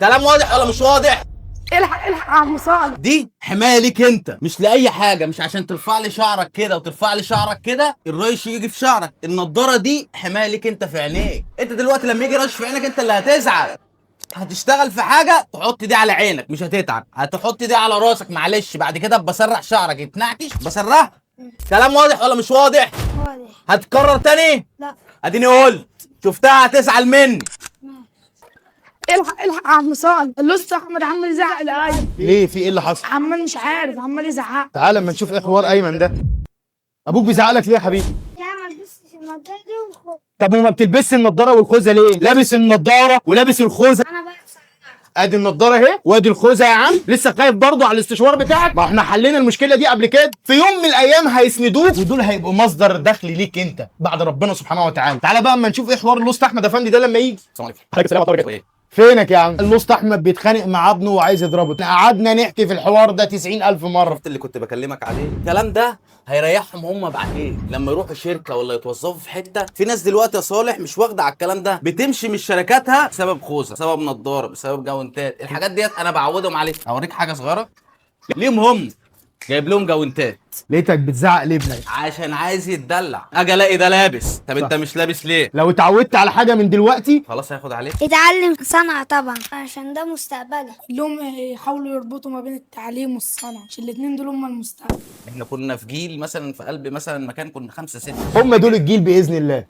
كلام واضح ولا مش واضح؟ الحق الحق يا عم صالح. دي حمايه ليك انت، مش لاي حاجه، مش عشان ترفع لي شعرك كده وترفع لي شعرك كده الريش يجي في شعرك. النضاره دي حمايه ليك انت في عينيك. انت دلوقتي لما يجي رش في عينك انت اللي هتزعل. هتشتغل في حاجه تحط دي على عينك مش هتتعب، هتحط دي على راسك معلش بعد كده بسرح شعرك يتنعكش بسرح. كلام واضح ولا مش واضح؟ واضح. هتكرر تاني؟ لا. اديني قلت شفتها هتزعل مني. الحق الحق يا عم صالح، الأسطى أحمد عمال يزعق لأيمن. ليه؟ في ايه اللي حصل؟ عمال مش عارف، عمال يزعق. تعال اما نشوف ايه حوار ايمن ده. ابوك بيزعق لك ليه يا حبيبي؟ يا ما تلبسش النضاره دي والخوذه. طب وما بتلبسش النضاره والخوذه ليه؟ لابس النضاره ولابس الخوذه. انا بقى ادي النضاره اهي وادي الخوذه يا عم. لسه خايف برضه على الاستشوار بتاعك؟ ما احنا حلينا المشكله دي قبل كده. في يوم من الايام هيسندوك ودول هيبقوا مصدر دخل ليك انت بعد ربنا سبحانه وتعالى. تعالى بقى اما نشوف ايه حوار الاسطى احمد افندي ده لما يجي. السلام عليكم. عليكم السلام ورحمه الله وبركاته. فينك يا عم؟ الاسطى احمد بيتخانق مع ابنه وعايز يضربه. قعدنا نحكي في الحوار ده 90,000 مره. شفت اللي كنت بكلمك عليه؟ الكلام ده هيريحهم هم بعدين لما يروحوا شركه ولا يتوظفوا في حته. في ناس دلوقتي يا صالح مش واخده على الكلام ده، بتمشي من شركاتها بسبب خوذه، بسبب نضاره، بسبب جوانتات. الحاجات ديت انا بعودهم عليها. اوريك حاجه صغيره ليهم هم، جايب لهم جوانتات لقيتك بتزعق لابنك عشان عايز يتدلع. اجي الاقي ده لابس، طب انت مش لابس ليه؟ لو اتعودت على حاجه من دلوقتي خلاص هياخد عليك. اتعلم صنعة طبعا عشان ده مستقبلك. كلهم يحاولوا يربطوا ما بين التعليم والصنعة عشان الاتنين دول هما المستقبل. احنا كنا في جيل مثلا في قلب مثلا مكان كنا 5 6. هم دول الجيل باذن الله.